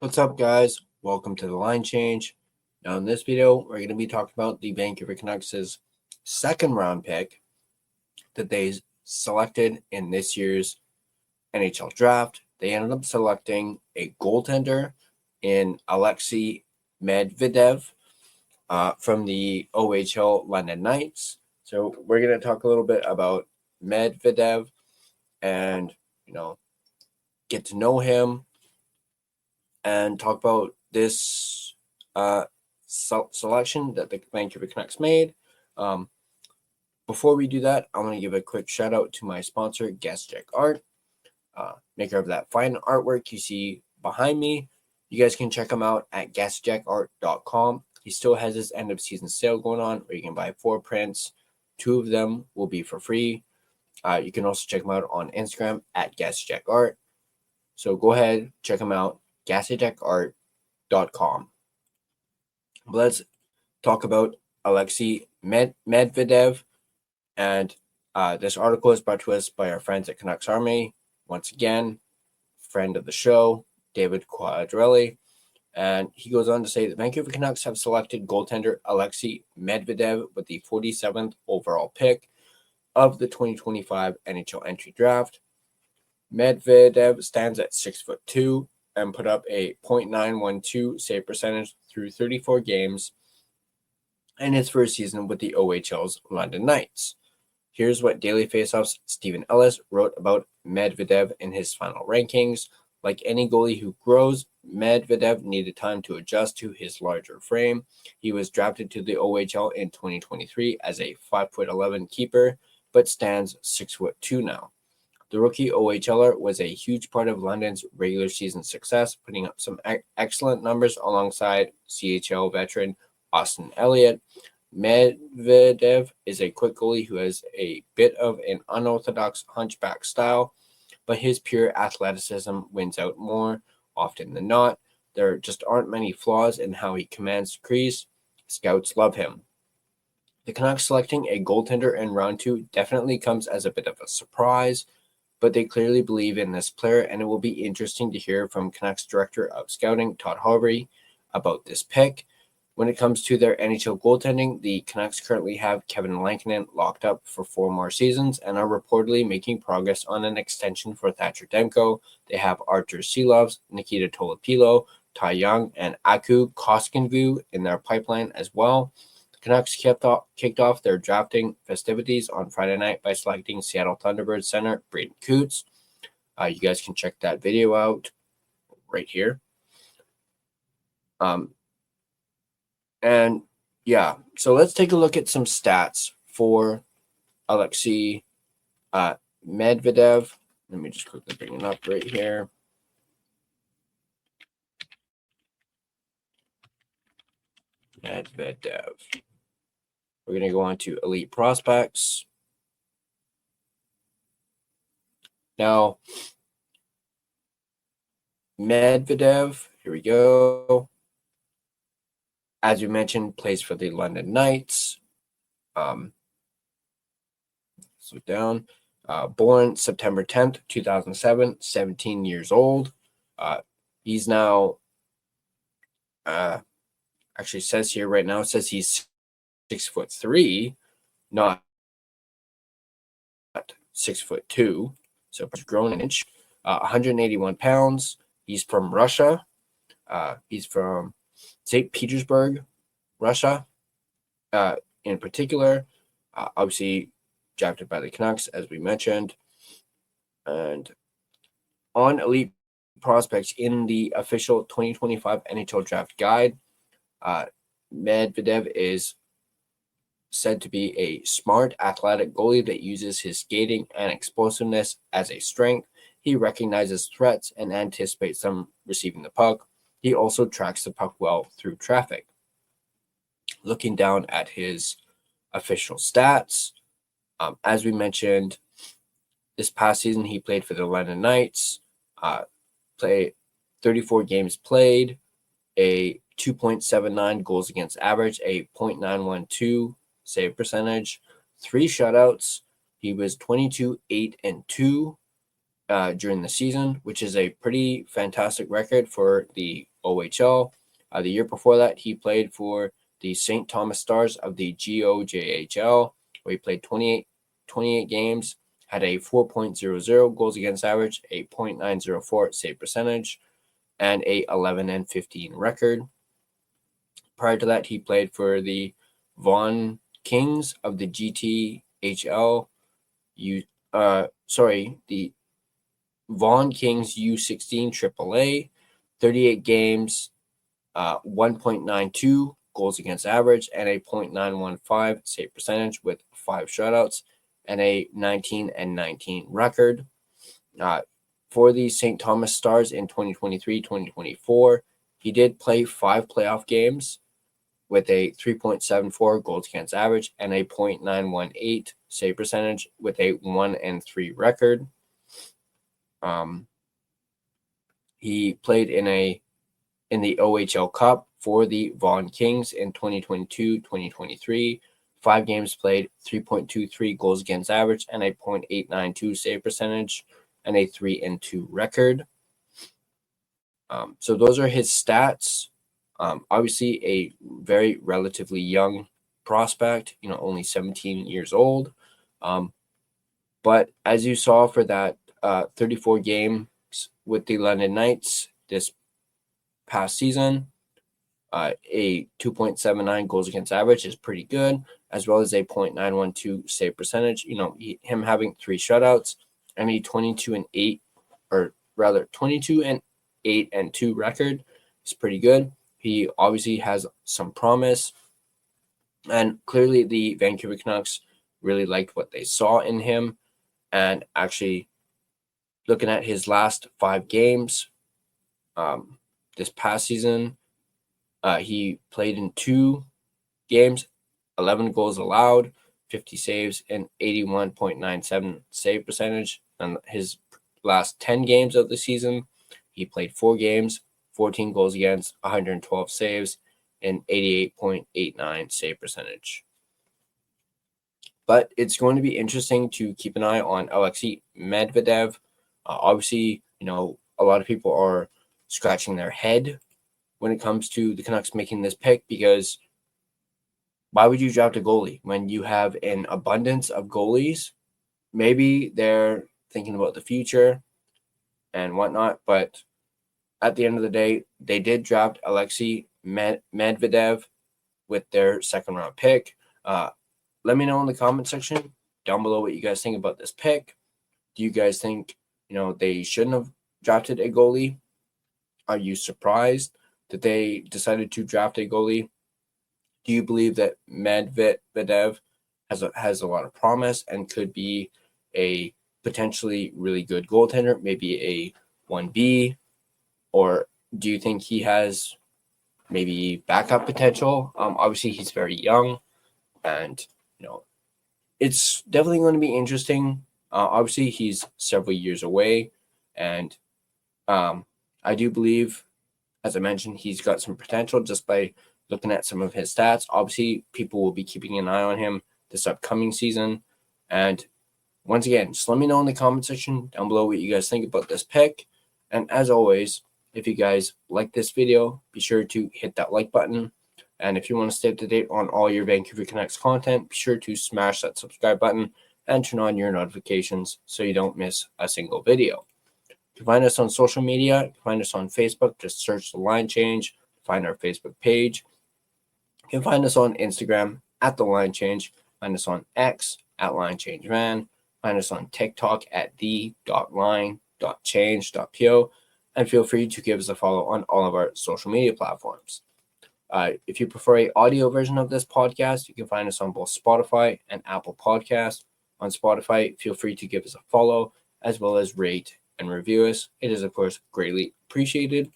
What's up, guys? Welcome to the line change. Now, in this video, we're going to be talking about the Vancouver Canucks' second round pick that they selected in this year's NHL draft. They ended up selecting a goaltender in Alexei Medvedev from the OHL London Knights. So we're going to talk a little bit about Medvedev and, get to know him and talk about this selection that the Vancouver Canucks made. Before we do that, I want to give a quick shout out to my sponsor, Gassy Jack Art, maker of that fine artwork you see behind me. You guys can check him out at GassyJackArt.com. He still has his end of season sale going on where you can buy 4 prints. 2 of them will be for free. You can also check him out on Instagram at GassyJackArt. So go ahead, check him out. GassyJackArt.com. Let's talk about Alexei Medvedev. And this article is brought to us by our friends at Canucks Army. Once again, friend of the show, David Quadrelli. And he goes on to say the Vancouver Canucks have selected goaltender Alexei Medvedev with the 47th overall pick of the 2025 NHL entry draft. Medvedev stands at 6'2" and put up a .912 save percentage through 34 games in his first season with the OHL's London Knights. Here's what Daily Faceoff's Stephen Ellis wrote about Medvedev in his final rankings. Like any goalie who grows, Medvedev needed time to adjust to his larger frame. He was drafted to the OHL in 2023 as a 5'11" keeper, but stands 6'2" now. The rookie OHLer was a huge part of London's regular season success, putting up some excellent numbers alongside CHL veteran Austin Elliott. Medvedev is a quick goalie who has a bit of an unorthodox hunchback style, but his pure athleticism wins out more often than not. There just aren't many flaws in how he commands the crease. Scouts love him. The Canucks selecting a goaltender in round 2 definitely comes as a bit of a surprise, but they clearly believe in this player, and it will be interesting to hear from Canucks Director of Scouting, Todd Harvey, about this pick. When it comes to their NHL goaltending, the Canucks currently have Kevin Lankinen locked up for 4 more seasons and are reportedly making progress on an extension for Thatcher Demko. They have Artur Silovs, Nikita Tolopilo, Tai Young, and Aku Koskinvu in their pipeline as well. Canucks kicked off their drafting festivities on Friday night by selecting Seattle Thunderbirds center Brayden Coots. You guys can check that video out right here. So let's take a look at some stats for Alexei Medvedev. Let me just quickly bring it up right here. Medvedev. We're going to go on to Elite Prospects. Now, Medvedev, here we go. As we mentioned, plays for the London Knights. Born September 10th, 2007, 17 years old. He's now, actually says here right now, it says he's 6'3", not 6'2", so he's grown an inch. 181 pounds. He's from Russia. He's from St. Petersburg, Russia. In particular, obviously drafted by the Canucks, as we mentioned. And on Elite Prospects in the official 2025 NHL Draft Guide, Medvedev is said to be a smart, athletic goalie that uses his skating and explosiveness as a strength. He recognizes threats and anticipates them receiving the puck. He also tracks the puck well through traffic. Looking down at his official stats, as we mentioned, this past season he played for the London Knights, played 34 games played, a 2.79 goals against average, a .912 save percentage, 3 shutouts. He was 22-8-2 during the season, which is a pretty fantastic record for the OHL. The year before that, he played for the St. Thomas Stars of the GOJHL, where he played 28 games, had a 4.00 goals against average, a .904 save percentage, and a 11-15 record. Prior to that, he played for the Vaughan Kings of the GTHL. The Vaughan Kings U16 AAA, 38 games, 1.92 goals against average, and a .915 save percentage with 5 shutouts and a 19-19 record. For the St. Thomas Stars in 2023-2024, he did play 5 playoff games with a 3.74 goals against average and a .918 save percentage with a 1-3 record. He played in the OHL Cup for the Vaughan Kings in 2022-2023. 5 games played, 3.23 goals against average, and a .892 save percentage, and a 3-2 record. So those are his stats. Obviously, a very relatively young prospect, only 17 years old. But as you saw for that 34 games with the London Knights this past season, a 2.79 goals against average is pretty good, as well as a .912 save percentage. Him having 3 shutouts and a 22-8 record is pretty good. He obviously has some promise, and clearly the Vancouver Canucks really liked what they saw in him. And actually, looking at his last 5 games this past season, he played in 2 games, 11 goals allowed, 50 saves, and 81.97 save percentage. And his last 10 games of the season, he played 4 games, 14 goals against, 112 saves, and 88.89 save percentage. But it's going to be interesting to keep an eye on Alexei Medvedev. Obviously, a lot of people are scratching their head when it comes to the Canucks making this pick, because why would you draft a goalie when you have an abundance of goalies? Maybe they're thinking about the future and whatnot, but at the end of the day, they did draft Alexei Medvedev with their second-round pick. Let me know in the comment section down below what you guys think about this pick. Do you guys think, they shouldn't have drafted a goalie? Are you surprised that they decided to draft a goalie? Do you believe that Medvedev has a lot of promise and could be a potentially really good goaltender, maybe a 1B? Or do you think he has maybe backup potential? Obviously, he's very young, and it's definitely going to be interesting. Obviously, he's several years away, and I do believe, as I mentioned, he's got some potential just by looking at some of his stats. Obviously, people will be keeping an eye on him this upcoming season. And once again, just let me know in the comment section down below what you guys think about this pick. And as always, if you guys like this video, be sure to hit that like button. And if you want to stay up to date on all your Vancouver Canucks content, be sure to smash that subscribe button and turn on your notifications so you don't miss a single video. You can find us on social media. You can find us on Facebook. Just search The Line Change. Find our Facebook page. You can find us on Instagram at The Line Change. Find us on X at Line Change Van. Find us on TikTok at the.line.change.po. And feel free to give us a follow on all of our social media platforms. If you prefer an audio version of this podcast, you can find us on both Spotify and Apple Podcasts. On Spotify, feel free to give us a follow, as well as rate and review us. It is, of course, greatly appreciated.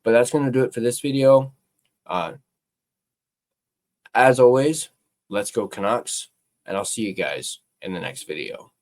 But that's going to do it for this video. As always, let's go Canucks, and I'll see you guys in the next video.